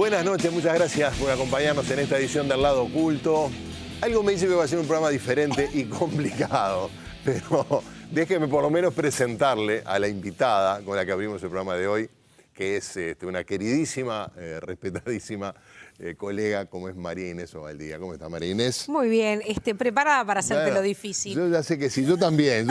Buenas noches, muchas gracias por acompañarnos en esta edición del Lado Oculto. Algo me dice que va a ser un programa diferente y complicado, pero déjeme por lo menos presentarle a la invitada con la que abrimos el programa de hoy, que es una queridísima, respetadísima colega como es María Inés Obaldía. ¿Cómo está, María Inés? Muy bien, preparada para hacerte lo difícil. Yo ya sé que sí, yo también.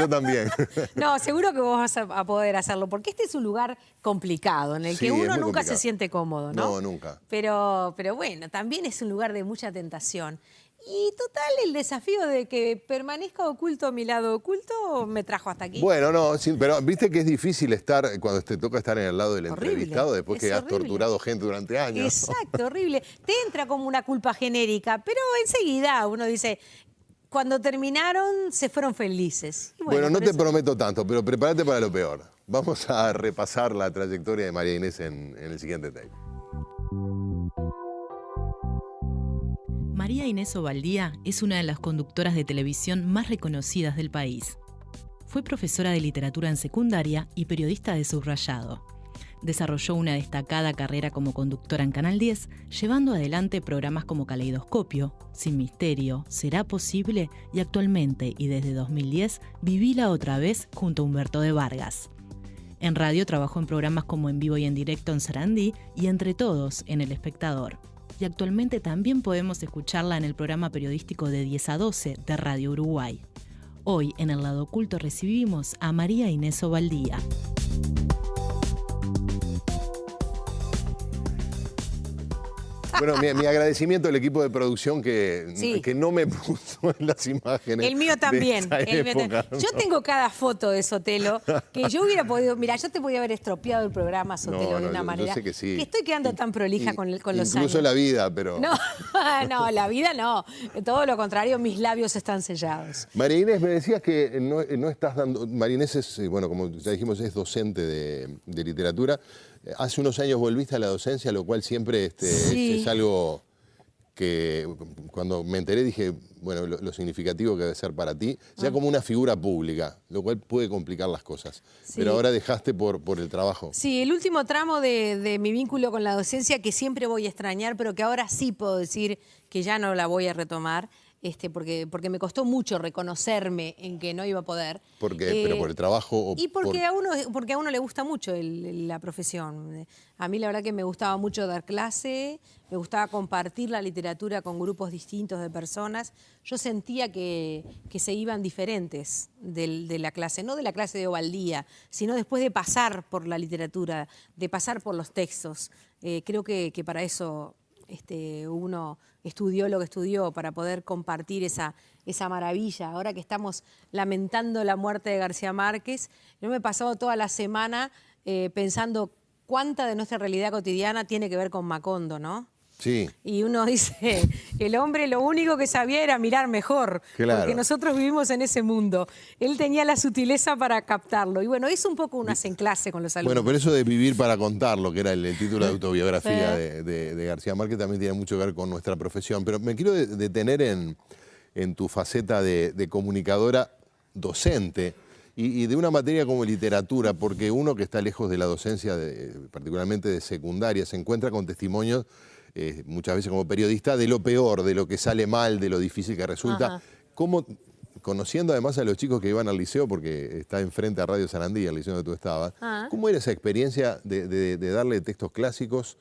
No, seguro que vos vas a poder hacerlo, porque este es un lugar complicado, en el que uno nunca se siente cómodo, ¿no? No, nunca. Pero bueno, también es un lugar de mucha tentación. Y total, el desafío de que permanezca oculto mi lado oculto me trajo hasta aquí. Bueno, no, sí, pero viste que es difícil estar, cuando te toca estar en el lado del entrevistado, después que has torturado gente durante años. Exacto, horrible. Te entra como una culpa genérica, pero enseguida uno dice, cuando terminaron se fueron felices. Y bueno, no te prometo tanto, pero prepárate para lo peor. Vamos a repasar la trayectoria de María Inés en el siguiente tape. María Inés Obaldía es una de las conductoras de televisión más reconocidas del país. Fue profesora de literatura en secundaria y periodista de subrayado. Desarrolló una destacada carrera como conductora en Canal 10, llevando adelante programas como Caleidoscopio, Sin Misterio, Será Posible y actualmente, y desde 2010, Vivila otra vez junto a Humberto de Vargas. En radio trabajó en programas como En Vivo y en Directo en Sarandí y Entre Todos en El Espectador. Y actualmente también podemos escucharla en el programa periodístico de 10 a 12 de Radio Uruguay. Hoy, en el Lado Oculto, recibimos a María Inés Obaldía. Bueno, mi agradecimiento al equipo de producción que no me puso en las imágenes. El mío también. Yo tengo cada foto de Sotelo que yo hubiera podido... Mira, yo te podía haber estropeado el programa, Sotelo, de una manera. Yo sé que sí. Que estoy quedando tan prolija con los años. Incluso la vida, pero... No, no, la vida no. Todo lo contrario, mis labios están sellados. María Inés, me decías que no estás dando... María Inés es, bueno, como ya dijimos, es docente de literatura. Hace unos años volviste a la docencia, lo cual siempre es algo que cuando me enteré dije, bueno, lo significativo que debe ser para ti, ya como una figura pública, lo cual puede complicar las cosas. Sí. Pero ahora dejaste por el trabajo. Sí, el último tramo de mi vínculo con la docencia, que siempre voy a extrañar, pero que ahora sí puedo decir que ya no la voy a retomar, porque me costó mucho reconocerme en que no iba a poder. ¿Por qué? ¿Pero por el trabajo? Y porque a uno le gusta mucho la profesión. A mí la verdad que me gustaba mucho dar clase, me gustaba compartir la literatura con grupos distintos de personas. Yo sentía que se iban diferentes de la clase, no de la clase de Obaldía, sino después de pasar por la literatura, de pasar por los textos. Creo que para eso uno estudió lo que estudió, para poder compartir esa maravilla. Ahora que estamos lamentando la muerte de García Márquez, yo me he pasado toda la semana pensando cuánta de nuestra realidad cotidiana tiene que ver con Macondo, ¿no? Sí. Y uno dice, el hombre lo único que sabía era mirar mejor, claro, porque nosotros vivimos en ese mundo. Él tenía la sutileza para captarlo. Y bueno, es un poco un en clase con los alumnos. Bueno, pero eso de vivir para contarlo, que era el título de autobiografía de García Márquez, también tiene mucho que ver con nuestra profesión. Pero me quiero detener en tu faceta de comunicadora docente y de una materia como literatura, porque uno que está lejos de la docencia, particularmente de secundaria, se encuentra con testimonios muchas veces como periodista, de lo peor, de lo que sale mal, de lo difícil que resulta. ¿Cómo, conociendo además a los chicos que iban al liceo, porque está enfrente a Radio Sarandí, el liceo donde tú estabas, cómo era esa experiencia de darle textos clásicos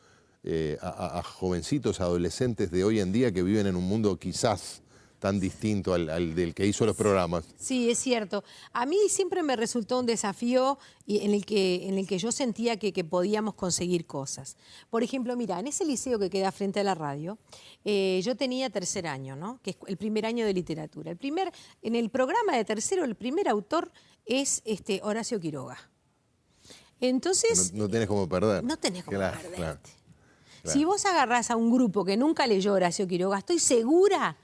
a jovencitos, adolescentes de hoy en día que viven en un mundo quizás tan distinto al del que hizo los programas? Sí, es cierto. A mí siempre me resultó un desafío en el que yo sentía que podíamos conseguir cosas. Por ejemplo, mira, en ese liceo que queda frente a la radio, yo tenía tercer año, ¿no? Que es el primer año de literatura. En el programa de tercero, el primer autor es Horacio Quiroga. Entonces... No tenés cómo perder. No tenés cómo perderte. Claro. Si vos agarrás a un grupo que nunca leyó Horacio Quiroga, estoy segura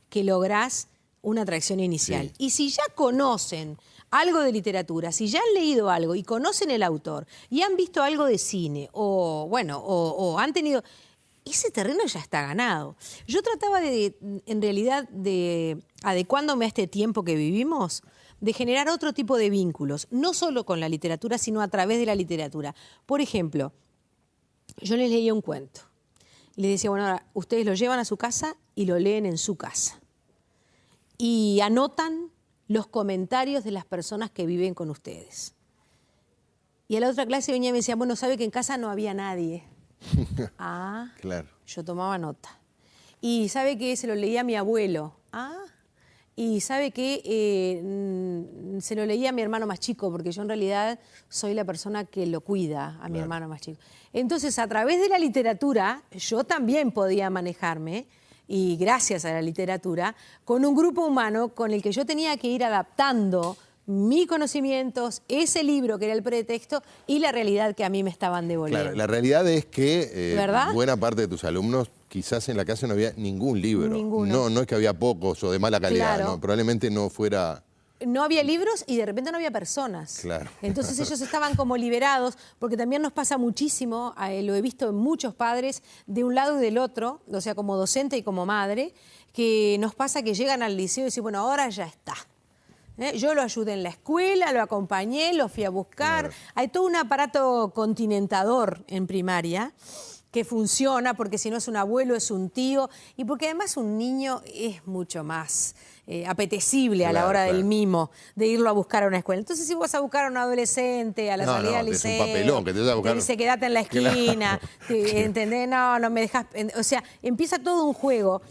que lográs una atracción inicial. Sí. Y si ya conocen algo de literatura, si ya han leído algo y conocen el autor y han visto algo de cine o han tenido... Ese terreno ya está ganado. Yo trataba en realidad, adecuándome a este tiempo que vivimos, de generar otro tipo de vínculos, no solo con la literatura, sino a través de la literatura. Por ejemplo, yo les leía un cuento. Y les decía, bueno, ahora ustedes lo llevan a su casa y lo leen en su casa. Y anotan los comentarios de las personas que viven con ustedes. Y a la otra clase venía y me decía, bueno, sabe que en casa no había nadie. Ah, Claro. yo tomaba nota. Y sabe que se lo leía a mi abuelo. Ah, y sabe que se lo leía a mi hermano más chico, porque yo en realidad soy la persona que lo cuida a mi hermano más chico. Entonces, a través de la literatura, yo también podía manejarme, y gracias a la literatura, con un grupo humano con el que yo tenía que ir adaptando mis conocimientos, ese libro que era el pretexto y la realidad que a mí me estaban devolviendo. Claro, la realidad es que ¿Verdad? buena parte de tus alumnos quizás en la casa no había ningún libro. Ninguno. No es que había pocos o de mala calidad, Claro. ¿no? Probablemente no fuera... No había libros y de repente no había personas. Claro. Entonces ellos estaban como liberados, porque también nos pasa muchísimo, lo he visto en muchos padres, de un lado y del otro, o sea, como docente y como madre, que nos pasa que llegan al liceo y dicen, bueno, ahora ya está. Yo lo ayudé en la escuela, lo acompañé, lo fui a buscar. Claro. Hay todo un aparato continentador en primaria que funciona, porque si no es un abuelo, es un tío, y porque además un niño es mucho más apetecible a la Claro, hora del claro. mimo, de irlo a buscar a una escuela. Entonces, si vas a buscar a un adolescente a la No, salida del es un liceo, papelón que te vas a buscar. te dice quédate en la esquina, ¿entendés? No, no me dejas... O sea, empieza todo un juego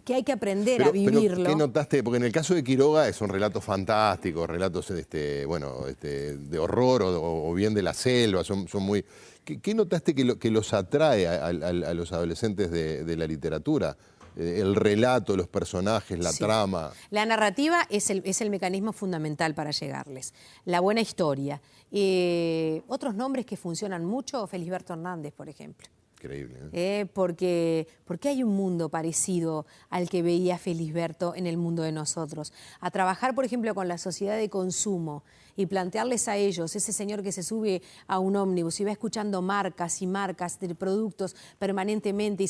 que hay que aprender a vivirlo. ¿Qué notaste? Porque en el caso de Quiroga son relatos fantásticos, relatos de horror o bien de la selva, son muy... ¿Qué notaste que los atrae a los adolescentes de la literatura? El relato, los personajes, la trama. La narrativa es el mecanismo fundamental para llegarles. La buena historia. Otros nombres que funcionan mucho, Felisberto Hernández, por ejemplo. Increíble. Porque hay un mundo parecido al que veía Felisberto en el mundo de nosotros. A trabajar, por ejemplo, con la sociedad de consumo y plantearles a ellos, ese señor que se sube a un ómnibus y va escuchando marcas y marcas de productos permanentemente y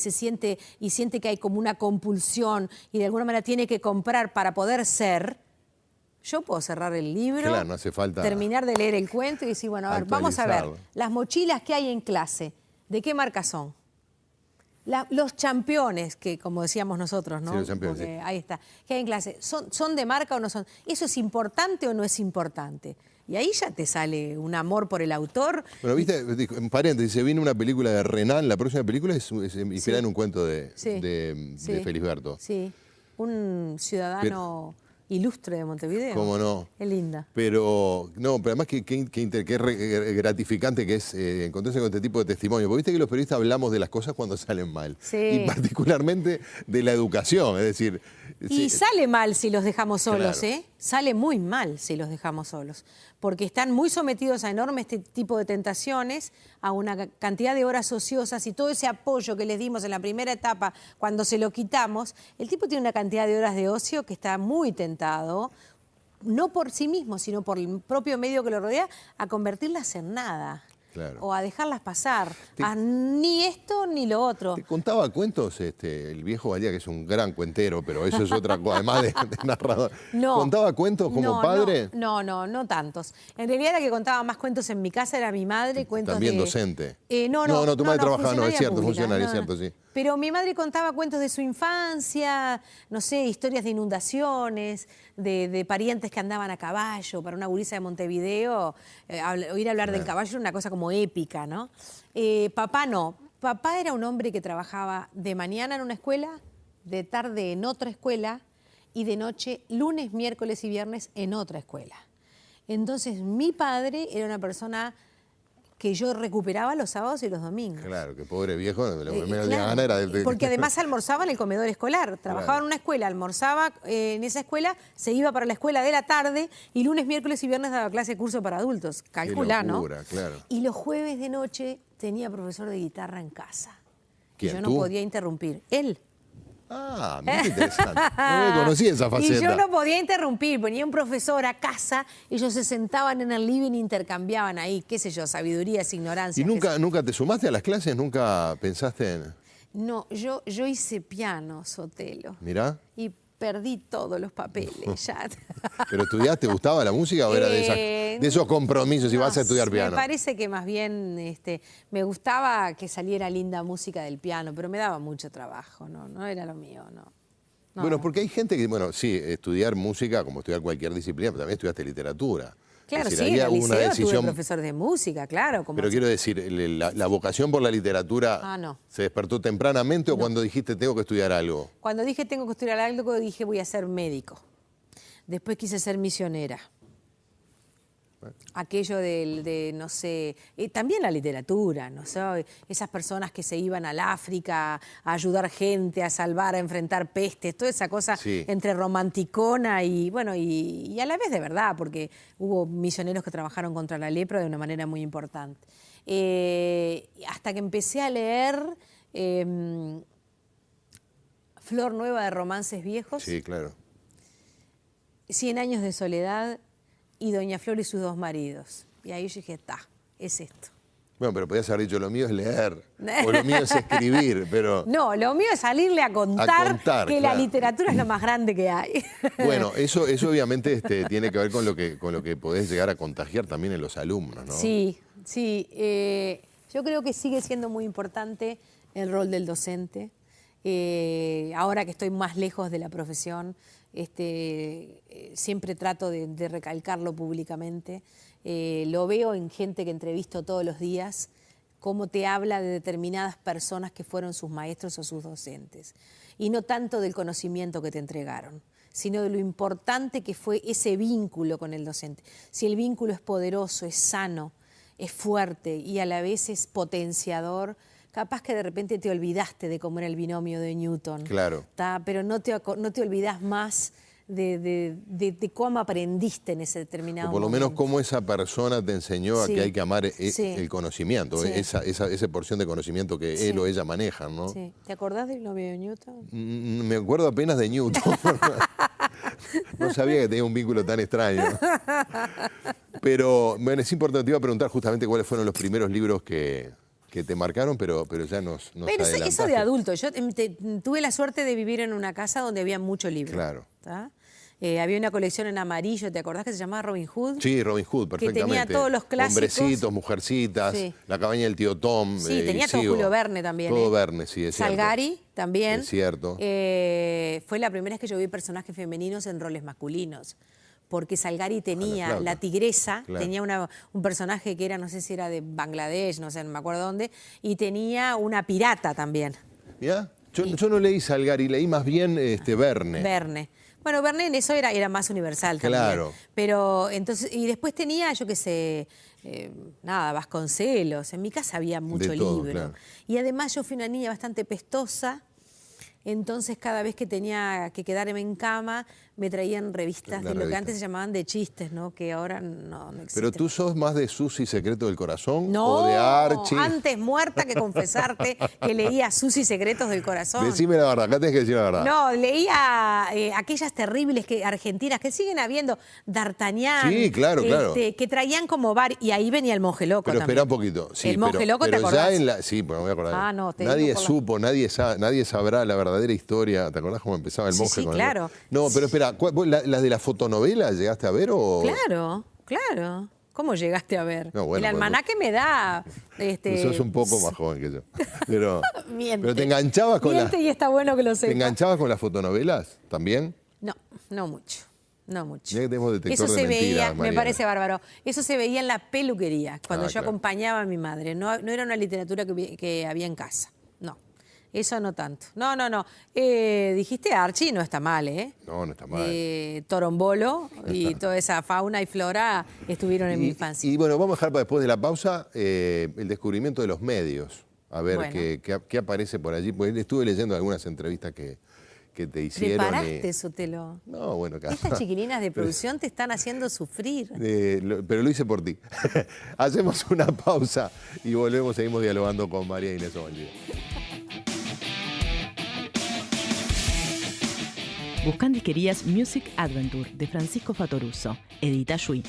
siente que hay como una compulsión y de alguna manera tiene que comprar para poder ser. Yo puedo cerrar el libro, Claro, no hace falta terminar de leer el cuento y decir, bueno, a ver, vamos a ver, actualizarlo. las mochilas que hay en clase, ¿de qué marca son? Los championes, que como decíamos nosotros, ¿no? Sí, los championes, Porque sí. ahí está. ¿Qué hay en clase? ¿Son de marca o no son? ¿Eso es importante o no es importante? Y ahí ya te sale un amor por el autor. Bueno, viste, en paréntesis, se viene una película de Renan, la próxima película es inspirada en un cuento de Felisberto. Sí, un ciudadano ilustre de Montevideo. ¿Cómo no? Qué linda. Pero además qué gratificante que es encontrarse con este tipo de testimonio. Porque viste que los periodistas hablamos de las cosas cuando salen mal. Sí. Y particularmente de la educación. Es decir... Y sale mal si los dejamos solos, Claro. ¿eh? Sale muy mal si los dejamos solos. Porque están muy sometidos a enormes tipo de tentaciones, a una cantidad de horas ociosas y todo ese apoyo que les dimos en la primera etapa, cuando se lo quitamos, el tipo tiene una cantidad de horas de ocio que está muy tentado, no por sí mismo, sino por el propio medio que lo rodea, a convertirlas en nada. Claro. O a dejarlas pasar, a ni esto ni lo otro. ¿Te contaba cuentos el viejo Valía, que es un gran cuentero, pero eso es otra cosa, además de narrador? No. ¿Contaba cuentos como padre? No tantos. En realidad la que contaba más cuentos en mi casa era mi madre, cuentos También de... docente. No, tu madre trabajaba, no, es funcionaria cierto, pública, funcionaria, es no. cierto, sí. Pero mi madre contaba cuentos de su infancia, no sé, historias de inundaciones, de parientes que andaban a caballo. Para una gurisa de Montevideo, oír hablar del caballo era una cosa como épica, ¿no? Papá no. Papá era un hombre que trabajaba de mañana en una escuela, de tarde en otra escuela y de noche, lunes, miércoles y viernes en otra escuela. Entonces, mi padre era una persona que yo recuperaba los sábados y los domingos. Claro, que pobre viejo, lo que menos le Claro, gana era de... porque además almorzaba en el comedor escolar. Trabajaba en una escuela, almorzaba en esa escuela, se iba para la escuela de la tarde y lunes, miércoles y viernes daba clase de curso para adultos. Calculá, ¿no? locura, claro. Y los jueves de noche tenía profesor de guitarra en casa. ¿Quién, Y yo tú? no podía interrumpir. Él. Ah, mira qué interesante. No me conocía esa faceta. Y yo no podía interrumpir, venía un profesor a casa, ellos se sentaban en el living e intercambiaban ahí, qué sé yo, sabidurías, ignorancias. ¿Y nunca te sumaste a las clases? ¿Nunca pensaste en...? No, yo hice piano, Sotelo. Mirá. Y perdí todos los papeles ya. ¿Pero estudiaste, te gustaba la música o era de esos compromisos y vas a estudiar piano? Me parece que más bien me gustaba que saliera linda música del piano, pero me daba mucho trabajo, no era lo mío, no. Bueno, porque hay gente que, bueno, sí, estudiar música, como estudiar cualquier disciplina, pero también estudiaste literatura. Claro, es decir, sí, en el una liceo decisión... tuve profesor de música, claro. Pero quiero decir, ¿la vocación por la literatura se despertó tempranamente o cuando dijiste tengo que estudiar algo? Cuando dije tengo que estudiar algo, dije voy a ser médico. Después quise ser misionera. Aquello no sé, también la literatura, ¿no sé? Esas personas que se iban al África a ayudar gente, a salvar, a enfrentar pestes, toda esa cosa entre romanticona y, bueno, y a la vez de verdad, porque hubo misioneros que trabajaron contra la lepra de una manera muy importante. Hasta que empecé a leer Flor Nueva de Romances Viejos. Sí, claro. 100 años de soledad y Doña Flor y sus dos maridos. Y ahí yo dije, es esto. Bueno, pero podías haber dicho, lo mío es leer, o lo mío es escribir, pero... No, lo mío es salirle a contar que la literatura es lo más grande que hay. Bueno, eso obviamente tiene que ver con lo que podés llegar a contagiar también en los alumnos, ¿no? Sí. Yo creo que sigue siendo muy importante el rol del docente. Ahora que estoy más lejos de la profesión, siempre trato de recalcarlo públicamente. Lo veo en gente que entrevisto todos los días, cómo te habla de determinadas personas que fueron sus maestros o sus docentes. Y no tanto del conocimiento que te entregaron, sino de lo importante que fue ese vínculo con el docente. Si el vínculo es poderoso, es sano, es fuerte y a la vez es potenciador, capaz que de repente te olvidaste de cómo era el binomio de Newton. Claro. Pero no te olvidás más de cómo aprendiste en ese determinado momento. Por lo menos cómo esa persona te enseñó a que hay que amar el conocimiento, esa porción de conocimiento que él o ella manejan, ¿no? Sí. ¿Te acordás del binomio de Newton? Me acuerdo apenas de Newton. No sabía que tenía un vínculo tan extraño. Pero bueno, es importante, te iba a preguntar justamente cuáles fueron los primeros libros que te marcaron, pero ya nos Pero eso de adulto. Yo tuve la suerte de vivir en una casa donde había mucho libro. Claro. Había una colección en amarillo, ¿te acordás que se llamaba Robin Hood? Sí, Robin Hood, perfectamente. Que tenía todos los clásicos. Hombrecitos, mujercitas, La cabaña del tío Tom. Sí, tenía todo Julio Verne también. Todo Verne, sí, es cierto. Salgari también. Es cierto. Fue la primera vez que yo vi personajes femeninos en roles masculinos. Porque Salgari tenía la tigresa, tenía un personaje que era, no sé si era de Bangladesh, no sé, no me acuerdo dónde, y tenía una pirata también. ¿Ya? Yo no leí Salgari, leí más bien Verne. Verne. Bueno, Verne en eso era más universal también. Claro. Pero entonces, y después tenía, yo qué sé, Vasconcelos. En mi casa había mucho libro. Claro. Y además yo fui una niña bastante pestosa. Entonces, cada vez que tenía que quedarme en cama, me traían revistas de lo que antes se llamaban de chistes, ¿no? Que ahora no existen. ¿Pero tú sos más de Susi Secreto del Corazón? No, ¿o de Archie? Antes muerta que confesarte que leía Susi Secretos del Corazón. Decime la verdad, acá tenés que decir la verdad. No, leía aquellas terribles argentinas que siguen habiendo, D'Artagnan. Sí, claro. Que traían como y ahí venía el monje loco. Pero también. espera un poquito. Sí, el monje loco, pero ¿te acordás? Sí, pues me voy a acordar. Ah, no, nadie supo, nadie sabrá la verdadera historia. ¿Te acordás cómo empezaba el monje? Sí, claro. No, pero espera, ¿las de la fotonovela llegaste a ver o...? Claro. ¿Cómo llegaste a ver? No, bueno, el almanaque me da... Tú sos un poco más joven que yo. Pero te enganchabas con y está bueno que lo sepas. ¿Te enganchabas con las fotonovelas también? No mucho. Ya que tenemos detector Eso de se mentiras, veía, me parece bárbaro. Eso se veía en la peluquería, cuando yo acompañaba a mi madre. No era una literatura que había en casa. No. Eso no tanto. No. Dijiste Archie, no está mal, ¿eh? No está mal. Torombolo y toda esa fauna y flora estuvieron en mi infancia. Y bueno, vamos a dejar para después de la pausa el descubrimiento de los medios. A ver qué aparece por allí. Pues estuve leyendo algunas entrevistas que te hicieron. ¿Preparaste, Sotelo? No, bueno, estas chiquilinas de producción te están haciendo sufrir. Pero lo hice por ti. Hacemos una pausa y volvemos, seguimos dialogando con María Inés Ovalle. Buscán disquerías Music Adventure de Francisco Fattoruso. Edita Shui.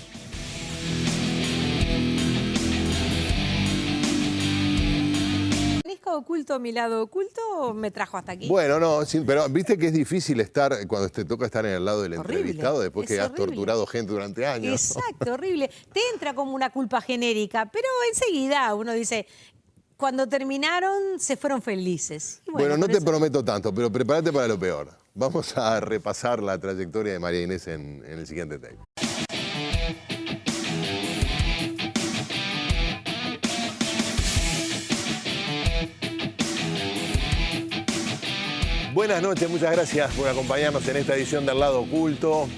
En parezca oculto mi lado oculto, me trajo hasta aquí. Bueno, no, sí, pero viste que es difícil estar, cuando te toca estar en el lado del Horrible, entrevistado, después que es has horrible. torturado gente durante años. Exacto, horrible. Te entra como una culpa genérica, pero enseguida uno dice, cuando terminaron se fueron felices. Y Bueno, no por te eso- prometo tanto, pero prepárate para lo peor. Vamos a repasar la trayectoria de María Inés en el siguiente take. Buenas noches, muchas gracias por acompañarnos en esta edición del Lado Oculto.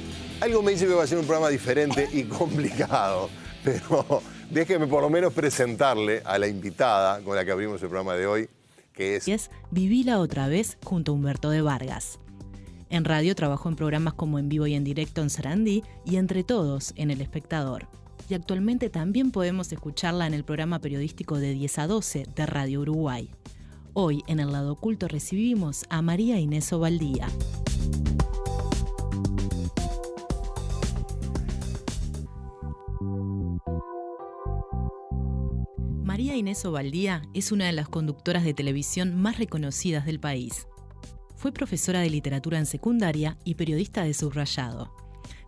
Algo me dice que va a ser un programa diferente y complicado, pero déjeme por lo menos presentarle a la invitada con la que abrimos el programa de hoy, que es... Vivila otra vez junto a Humberto de Vargas. En radio trabajó en programas como En Vivo y en Directo en Sarandí y Entre Todos en El Espectador. Y actualmente también podemos escucharla en el programa periodístico de 10 a 12 de Radio Uruguay. Hoy, en el Lado Oculto, recibimos a María Inés Ovaldía. María Inés Ovaldía es una de las conductoras de televisión más reconocidas del país. Fue profesora de literatura en secundaria y periodista de subrayado.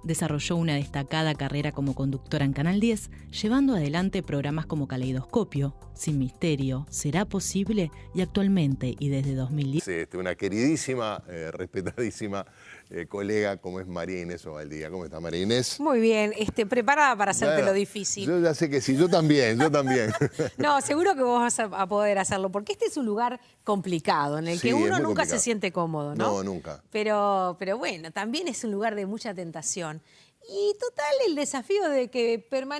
Desarrolló una destacada carrera como conductora en Canal 10, llevando adelante programas como Caleidoscopio, Sin Misterio, ¿Será Posible? Y actualmente, y desde 2010... una queridísima, respetadísima colega como es María Inés Ovaldía. ¿Cómo está, María Inés? Muy bien, preparada para hacerte Bueno, lo difícil. Yo ya sé que sí, yo también, yo también. No, seguro que vos vas a poder hacerlo, porque este es un lugar complicado, en el Sí, que es uno muy nunca complicado. se siente cómodo, ¿no? No, nunca. Pero bueno, también es un lugar de mucha tentación. Y total, el desafío de que permanezca